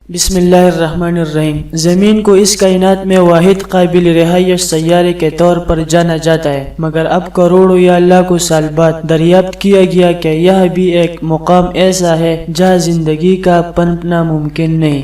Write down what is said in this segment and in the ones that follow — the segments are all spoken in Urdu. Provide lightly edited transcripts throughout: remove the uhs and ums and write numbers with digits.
بسم اللہ الرحمن الرحیم۔ زمین کو اس کائنات میں واحد قابل رہائش سیارے کے طور پر جانا جاتا ہے، مگر اب کروڑوں یا لاکھوں سال بعد دریافت کیا گیا کہ یہ بھی ایک مقام ایسا ہے جہاں زندگی کا پنپنا ممکن نہیں۔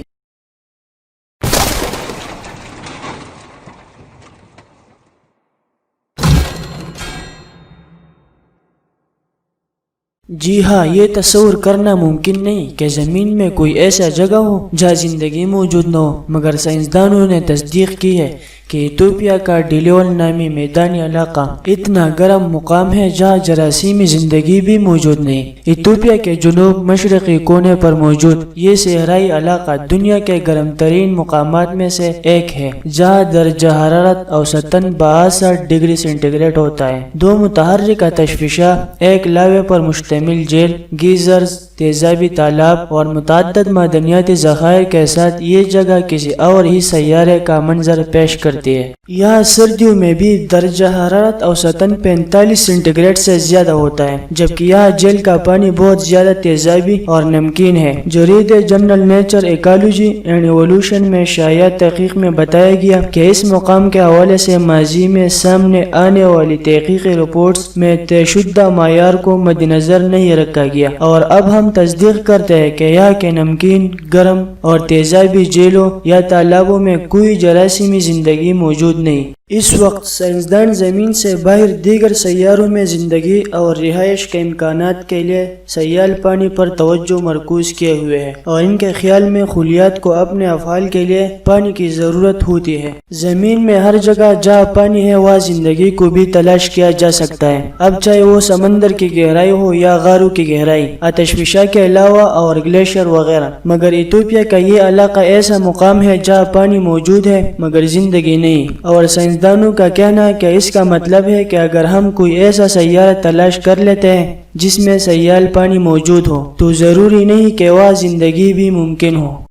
جی ہاں، یہ تصور کرنا ممکن نہیں کہ زمین میں کوئی ایسا جگہ ہو جہاں زندگی موجود نہ ہو، مگر سائنسدانوں نے تصدیق کی ہے کہ ایتھوپیا کا ڈیلیول نامی میدانی علاقہ اتنا گرم مقام ہے جہاں جراثیمی زندگی بھی موجود نہیں۔ ایتھوپیا کے جنوب مشرقی کونے پر موجود یہ صحرائی علاقہ دنیا کے گرم ترین مقامات میں سے ایک ہے، جہاں درجہ حرارت اوسطاً 62 ڈگری سینٹی گریڈ ہوتا ہے۔ دو متحرک آتشفشاں، ایک لاوے پر مشتمل جیل، گیزرز، تیزابی تالاب اور متعدد معدنیاتی ذخائر کے ساتھ یہ جگہ کسی اور ہی سیارے کا منظر پیش کرتی ہے۔ یہاں سردیوں میں بھی درجہ حرارت اوسطاً 45 سینٹی گریڈ سے زیادہ ہوتا ہے، جبکہ یہاں جیل کا پانی بہت زیادہ تیزابی اور نمکین ہے۔ جریدے journal Nature Ecology and Evolution میں شائع تحقیق میں بتایا گیا کہ اس مقام کے حوالے سے ماضی میں سامنے آنے والی تحقیقی رپورٹس میں طے شدہ معیار کو مد نظر نہیں رکھا گیا، اور اب ہم تصدیق کرتے ہیں کہ یہاں کے نمکین، گرم اور تیزابی جیلوں یا تالابوں میں کوئی جراثیمی زندگی موجود نہیں۔ اس وقت سائنسدان زمین سے باہر دیگر سیاروں میں زندگی اور رہائش کے امکانات کے لیے سیال پانی پر توجہ مرکوز کیے ہوئے ہیں، اور ان کے خیال میں خلیات کو اپنے افعال کے لیے پانی کی ضرورت ہوتی ہے۔ زمین میں ہر جگہ جہاں پانی ہے وہاں زندگی کو بھی تلاش کیا جا سکتا ہے، اب چاہے وہ سمندر کی گہرائی ہو یا غاروں کی گہرائی، آتش فشاں کے علاوہ اور گلیشیر وغیرہ۔ مگر ایتھوپیا کا یہ علاقہ ایسا مقام ہے جہاں پانی موجود ہے مگر زندگی نہیں، اور سائنسدانوں کا کہنا ہے کہ اس کا مطلب ہے کہ اگر ہم کوئی ایسا سیارہ تلاش کر لیتے ہیں جس میں سیال پانی موجود ہو تو ضروری نہیں کہ وہاں زندگی بھی ممکن ہو۔